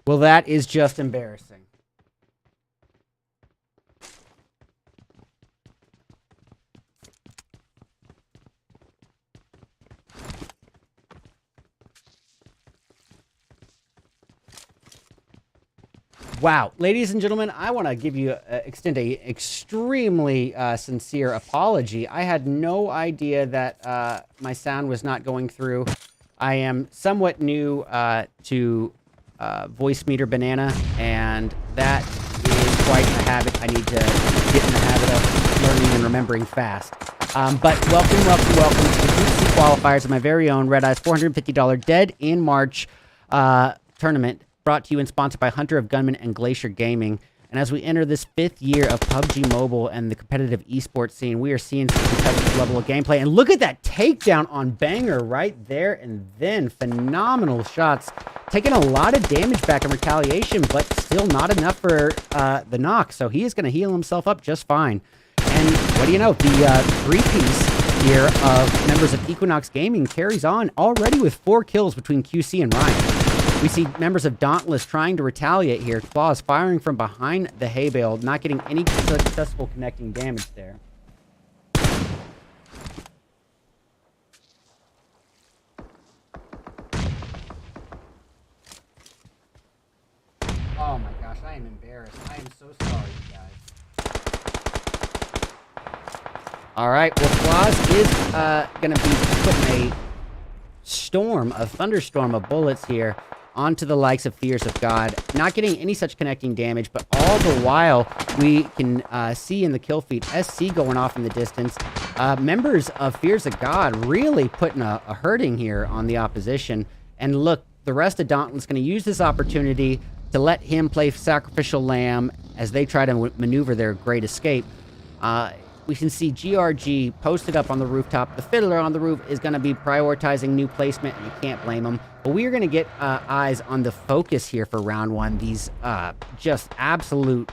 Well, that is just embarrassing. Wow, ladies and gentlemen, I want to give you extend a extremely sincere apology. I had no idea that my sound was not going through. I am somewhat new to voice meter banana, and that is quite a habit. I need to get in the habit of learning and remembering fast. But welcome to the QC qualifiers of my very own Redeyes $450 Dead in March tournament, brought to you and sponsored by Hunter of Gunman and Glacier Gaming. And as we enter this 5th year of PUBG Mobile and the competitive esports scene, we are seeing some competitive level of gameplay. And look at that takedown on Banger right there and then. Phenomenal shots. Taking a lot of damage back in retaliation, but still not enough for the knock. So he is going to heal himself up just fine. And what do you know? The three-piece here of members of Equinox Gaming carries on already with 4 kills between QC and Ryan. We see members of Dauntless trying to retaliate here. Claws firing from behind the hay bale, not getting any successful connecting damage there. Oh my gosh, I am embarrassed. I am so sorry, you guys. All right, well, Claws is going to be putting a thunderstorm of bullets here onto the likes of Fears of God, not getting any such connecting damage, but all the while we can see in the kill feed SC going off in the distance. Members of Fears of God really putting a hurting here on the opposition. And look, the rest of Dauntless going to use this opportunity to let him play sacrificial lamb as they try to maneuver their great escape. We can see GRG posted up on the rooftop. The Fiddler on the roof is going to be prioritizing new placement, and you can't blame him. But we are going to get eyes on the focus here for round 1. These just absolute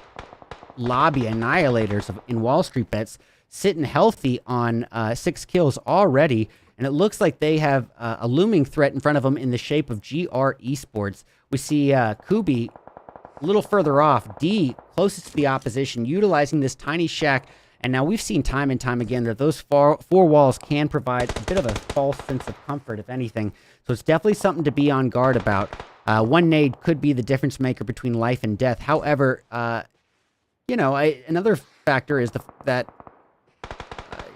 lobby annihilators in Wall Street Bets sitting healthy on 6 kills already. And it looks like they have a looming threat in front of them in the shape of GR Esports. We see Kubi a little further off. D closest to the opposition, utilizing this tiny shack. And now we've seen time and time again that those four walls can provide a bit of a false sense of comfort, if anything. So it's definitely something to be on guard about. One nade could be the difference maker between life and death. However, you know, another factor is that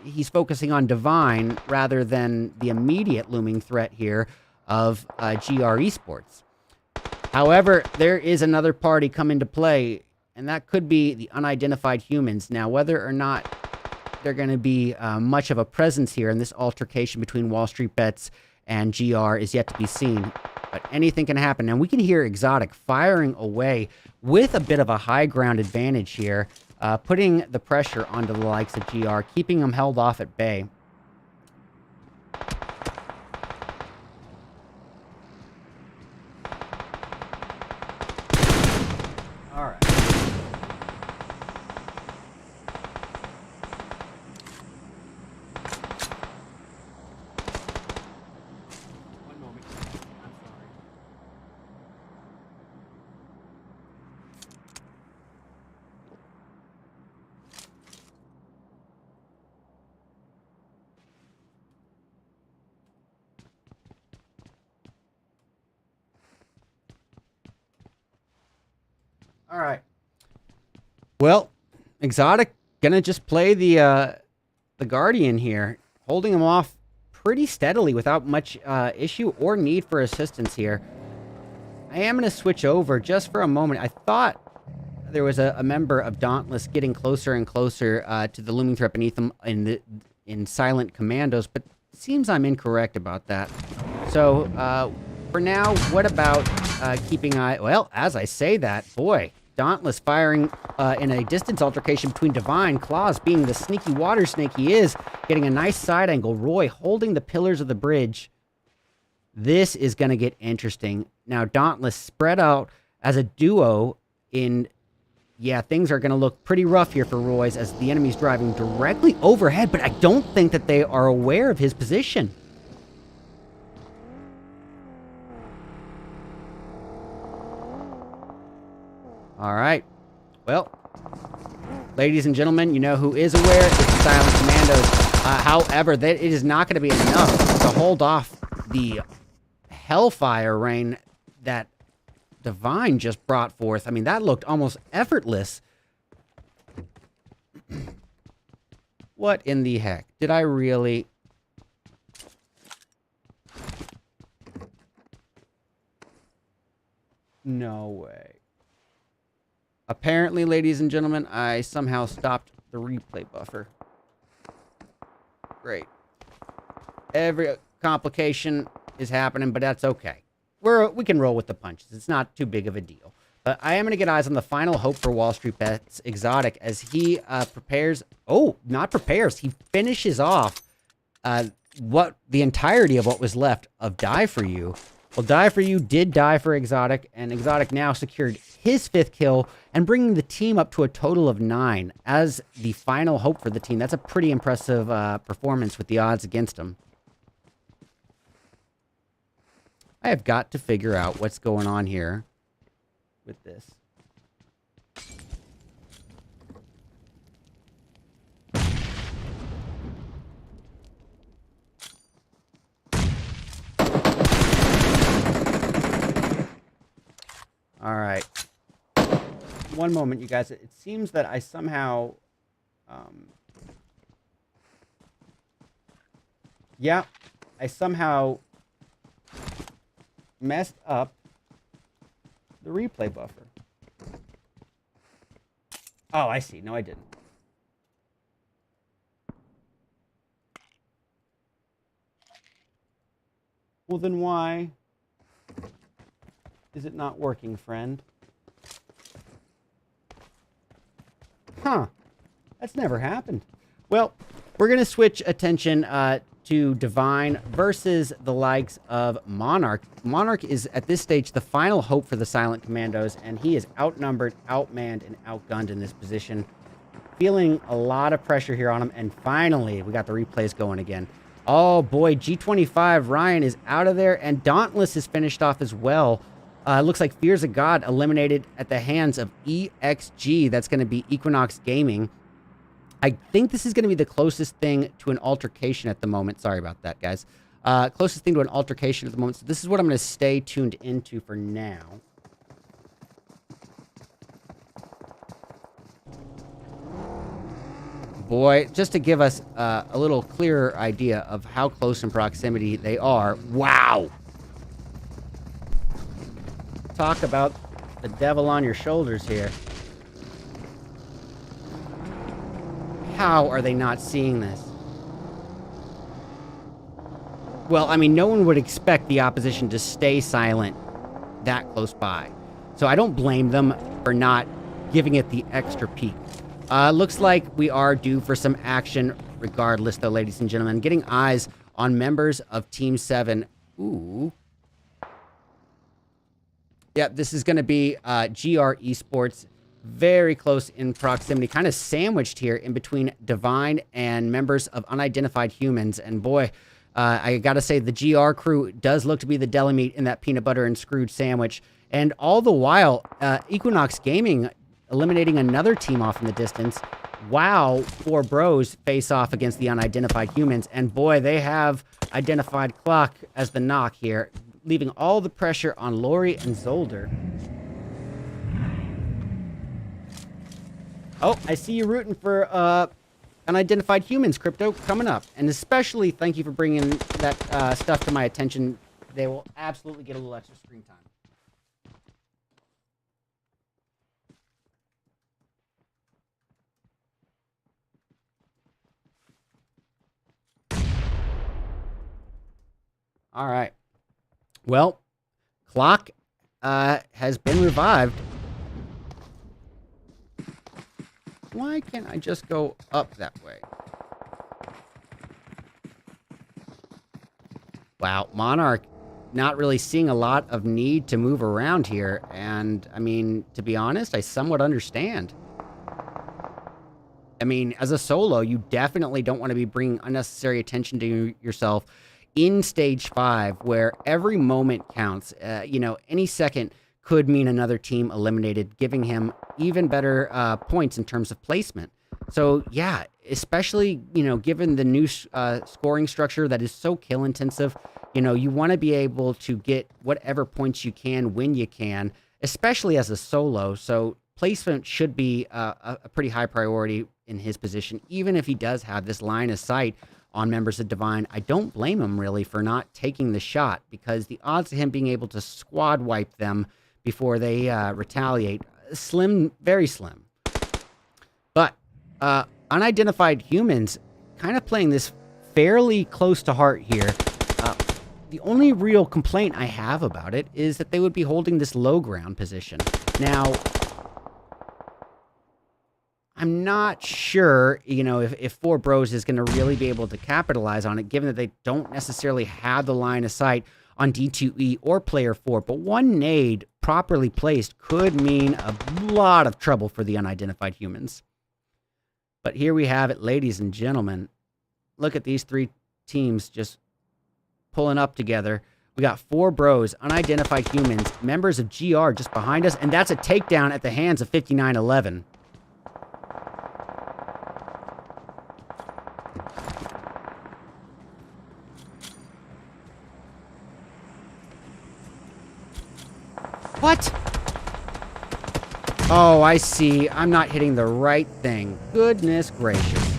he's focusing on Divine rather than the immediate looming threat here of GR Esports. However, there is another party come into play, and that could be the unidentified humans. Now, whether or not they're going to be much of a presence here in this altercation between Wall Street Bets and GR is yet to be seen. But anything can happen. And we can hear Exotic firing away with a bit of a high ground advantage here, putting the pressure onto the likes of GR, keeping them held off at bay. All right. Well, Exotic gonna just play the Guardian here, holding him off pretty steadily without much issue or need for assistance here. I am gonna switch over just for a moment. I thought there was a member of Dauntless getting closer and closer to the looming threat beneath him in silent commandos, but it seems I'm incorrect about that. So for now, what about keeping eye? Well, as I say that, boy. Dauntless firing in a distance altercation between Divine. Claws being the sneaky water snake he is, getting a nice side angle. Roy holding the pillars of the bridge. This is going to get interesting. Now, Dauntless spread out as a duo in... Yeah, things are going to look pretty rough here for Roy's as the enemy's driving directly overhead, but I don't think that they are aware of his position. All right. Well, ladies and gentlemen, you know who is aware? It's the Silent Commandos. However, it is not going to be enough to hold off the hellfire rain that Divine just brought forth. I mean, that looked almost effortless. What in the heck? Did I really... No way. Apparently, ladies and gentlemen, I somehow stopped the replay buffer. Great. Every complication is happening, but that's okay. We can roll with the punches. It's not too big of a deal. But I am going to get eyes on the final hope for Wall Street Bets Exotic as he prepares... Oh, not prepares. He finishes off the entirety of what was left of Die For You. Well, Die For You did die for Exotic, and Exotic now secured his 5th kill and bringing the team up to a total of 9 as the final hope for the team. That's a pretty impressive performance with the odds against him. I have got to figure out what's going on here with this. All right. One moment, you guys. It seems that I somehow... yeah, I somehow messed up the replay buffer. Oh, I see. No, I didn't. Well, then why is it not working, friend? Huh. That's never happened. Well, we're going to switch attention to Divine versus the likes of Monarch. Monarch is, at this stage, the final hope for the Silent Commandos, and he is outnumbered, outmanned, and outgunned in this position. Feeling a lot of pressure here on him, and finally, we got the replays going again. Oh, boy, G25, Ryan is out of there, and Dauntless is finished off as well. Looks like Fears of God eliminated at the hands of EXG. That's going to be Equinox Gaming. I think this is going to be the closest thing to an altercation at the moment. Sorry about that, guys. Closest thing to an altercation at the moment. So this is what I'm going to stay tuned into for now. Boy, just to give us a little clearer idea of how close in proximity they are. Wow! Talk about the devil on your shoulders here. How are they not seeing this? Well, I mean, no one would expect the opposition to stay silent that close by. So I don't blame them for not giving it the extra peek. Looks like we are due for some action regardless, though, ladies and gentlemen. Getting eyes on members of Team 7. Ooh. Yeah, this is going to be GR Esports. Very close in proximity, kind of sandwiched here in between Divine and members of Unidentified Humans. And boy, I gotta say, the GR crew does look to be the deli meat in that peanut butter and screwed sandwich. And all the while, Equinox Gaming eliminating another team off in the distance. Wow, 4 bros face off against the Unidentified Humans. And boy, they have Identified Clock as the knock here, leaving all the pressure on Lori and Zolder. Oh, I see you rooting for Unidentified Humans, Crypto, coming up. And especially thank you for bringing that stuff to my attention. They will absolutely get a little extra screen time. All right. Well, Clock has been revived. Why can't I just go up that way? Wow, Monarch not really seeing a lot of need to move around here. And, I mean, to be honest, I somewhat understand. I mean, as a solo, you definitely don't want to be bringing unnecessary attention to yourself in Stage 5, where every moment counts. You know, any second could mean another team eliminated, giving him even better points in terms of placement. So yeah, especially, you know, given the new scoring structure that is so kill intensive, you know, you want to be able to get whatever points you can when you can, especially as a solo. So placement should be a pretty high priority in his position, even if he does have this line of sight on members of Divine. I don't blame him really for not taking the shot, because the odds of him being able to squad wipe them before they retaliate, slim, very slim. But unidentified humans kind of playing this fairly close to heart here. The only real complaint I have about it is that they would be holding this low ground position. Now, I'm not sure, you know, if Four Bros is going to really be able to capitalize on it, given that they don't necessarily have the line of sight on D2E or Player 4. But one nade properly placed could mean a lot of trouble for the unidentified humans. But here we have it, ladies and gentlemen. Look at these three teams just pulling up together. We got Four Bros, unidentified humans, members of GR just behind us, and that's a takedown at the hands of 5911. What? Oh, I see. I'm not hitting the right thing. Goodness gracious.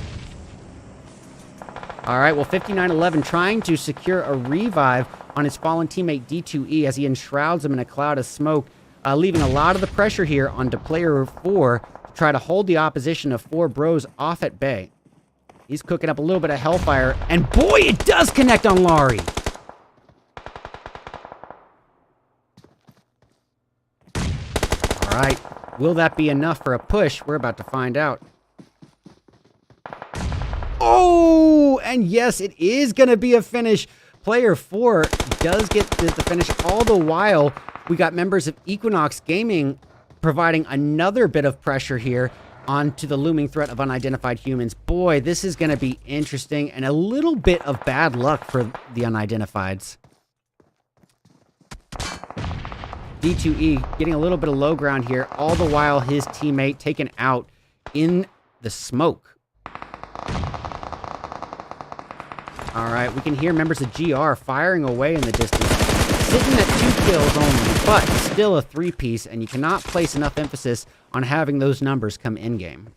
All right, well, 5911 trying to secure a revive on his fallen teammate D2E as he enshrouds him in a cloud of smoke, leaving a lot of the pressure here onto player 4 to try to hold the opposition of Four Bros off at bay. He's cooking up a little bit of hellfire, and boy, it does connect on Laurie. All right, will that be enough for a push? We're about to find out. Oh, and yes, it is going to be a finish. Player 4 does get the finish. All the while, we got members of Equinox Gaming providing another bit of pressure here onto the looming threat of unidentified humans. Boy, this is going to be interesting and a little bit of bad luck for the unidentifieds. D2E getting a little bit of low ground here, all the while his teammate taken out in the smoke. All right, we can hear members of GR firing away in the distance, sitting at 2 kills only, but still a 3-piece, and you cannot place enough emphasis on having those numbers come in-game.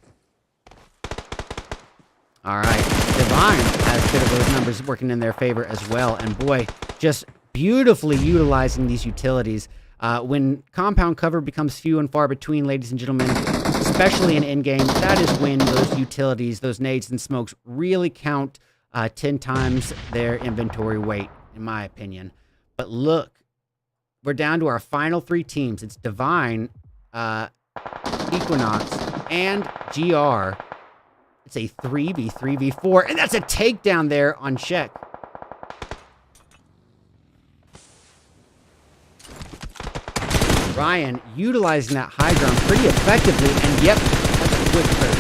All right, Divine has a bit of those numbers working in their favor as well, and boy, just beautifully utilizing these utilities. When compound cover becomes few and far between, ladies and gentlemen, especially in in-game, that is when those utilities, those nades and smokes really count 10 times their inventory weight, in my opinion. But look, we're down to our final 3 teams. It's Divine, Equinox, and GR. It's a 3v4, and that's a takedown there on Shek. Ryan utilizing that high ground pretty effectively, and yep, that's a quick third.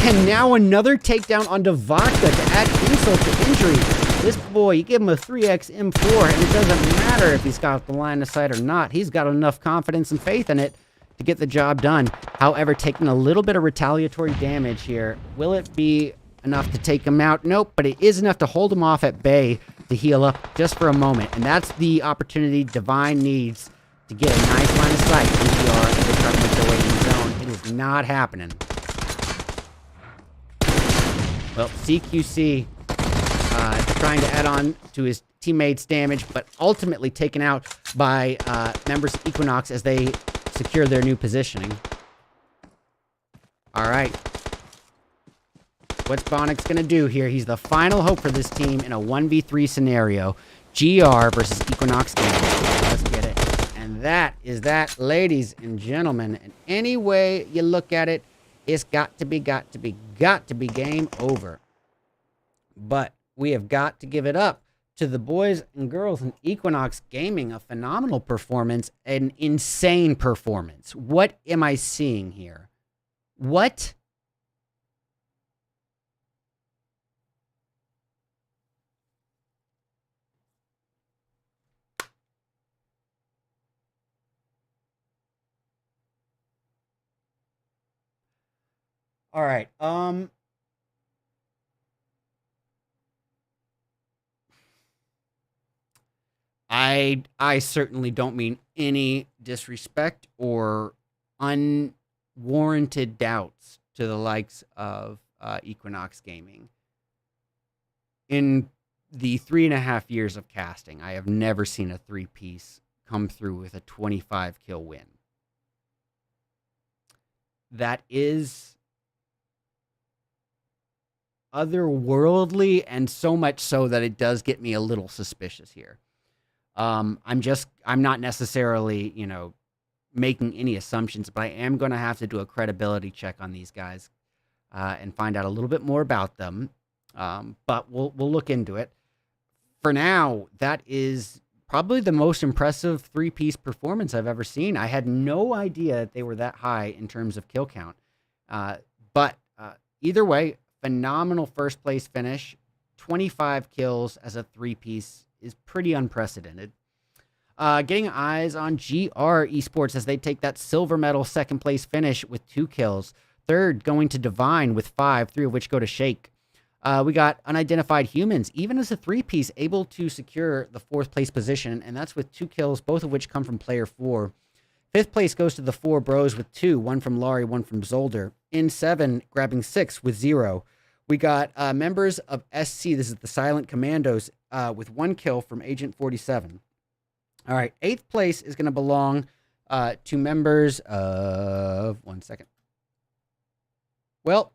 And now another takedown on Vodka to add insult to injury. This boy, you give him a 3x M4, and it doesn't matter if he's got the line of sight or not. He's got enough confidence and faith in it to get the job done. However, taking a little bit of retaliatory damage here. Will it be enough to take him out? Nope, but it is enough to hold him off at bay to heal up just for a moment. And that's the opportunity Divine needs to get a nice line of sight. DPR as they try to make their way in the zone. It is not happening. Well, CQC trying to add on to his teammates' damage, but ultimately taken out by members of Equinox as they secure their new positioning. All right. What's Bonix going to do here? He's the final hope for this team in a 1v3 scenario. GR versus Equinox Gaming. Let's get it. And that is that, ladies and gentlemen. And any way you look at it, it's got to be game over. But we have got to give it up to the boys and girls in Equinox Gaming. A phenomenal performance, an insane performance. What am I seeing here? What? All right. I certainly don't mean any disrespect or unwarranted doubts to the likes of Equinox Gaming. In the 3.5 years of casting, I have never seen a three-piece come through with a 25 kill win. That is otherworldly, and so much so that it does get me a little suspicious here. I'm not necessarily, making any assumptions, but I am going to have to do a credibility check on these guys and find out a little bit more about them. But we'll look into it. For now, that is probably the most impressive three-piece performance I've ever seen. I had no idea that they were that high in terms of kill count. But either way, phenomenal first place finish. 25 kills as a three-piece is pretty unprecedented. Getting eyes on GR Esports as they take that silver medal second place finish with 2 kills. Third going to Divine with 5, 3 of which go to Shake. We got Unidentified Humans, even as a three-piece, able to secure the 4th place position, and that's with 2 kills, both of which come from player 4. 5th place goes to the 4 Bros with 2, 1 from Laurie, 1 from Zolder. In 7, grabbing 6 with 0. We got members of SC, this is the Silent Commandos, with 1 kill from Agent 47. All right, 8th place is going to belong to members of, one second. Well,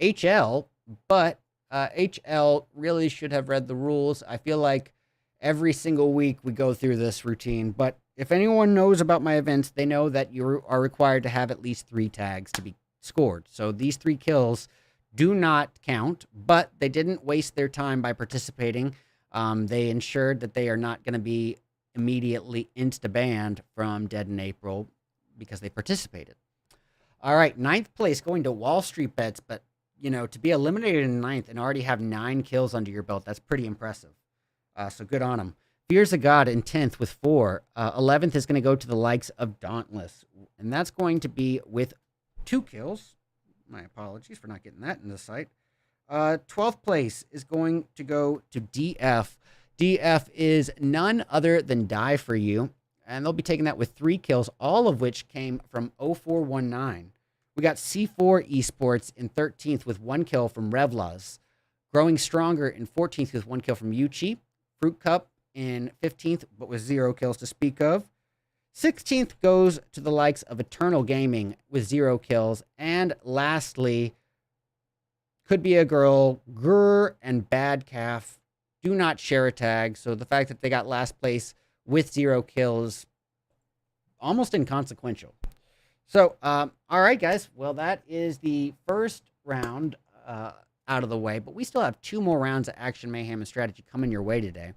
HL, but HL really should have read the rules. I feel like every single week we go through this routine, but if anyone knows about my events, they know that you are required to have at least 3 tags to be scored. So these 3 kills do not count, but they didn't waste their time by participating. They ensured that they are not going to be immediately insta-banned from Dead in April because they participated. All right, 9th place going to Wall Street Bets, but, to be eliminated in 9th and already have 9 kills under your belt, that's pretty impressive. So good on them. Fears of God in 10th with 4. 11th is going to go to the likes of Dauntless, and that's going to be with 2 kills. My apologies for not getting that in the site. 12th place is going to go to DF. DF is none other than Die For You, and they'll be taking that with 3 kills, all of which came from 0419. We got C4 Esports in 13th with 1 kill from Revlas. Growing Stronger in 14th with 1 kill from Yuchi. Fruit Cup in 15th, but with 0 kills to speak of. 16th goes to the likes of Eternal Gaming with 0 kills. And lastly, Could Be a Girl, Grr, and Bad Calf do not share a tag. So the fact that they got last place with 0 kills, almost inconsequential. So, all right, guys. Well, that is the first round out of the way. But we still have 2 more rounds of action, mayhem, and strategy coming your way today.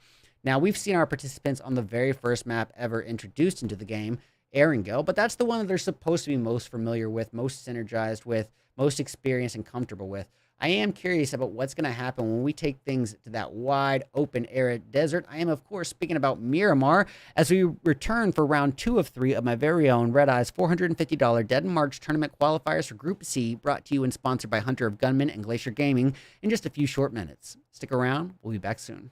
Now, we've seen our participants on the very first map ever introduced into the game, Erangel, but that's the one that they're supposed to be most familiar with, most synergized with, most experienced and comfortable with. I am curious about what's going to happen when we take things to that wide, open, arid desert. I am, of course, speaking about Miramar as we return for round 2 of 3 of my very own RedEyes $450 Dead in March tournament qualifiers for Group C, brought to you and sponsored by Hunter of Gunmen and Glacier Gaming in just a few short minutes. Stick around. We'll be back soon.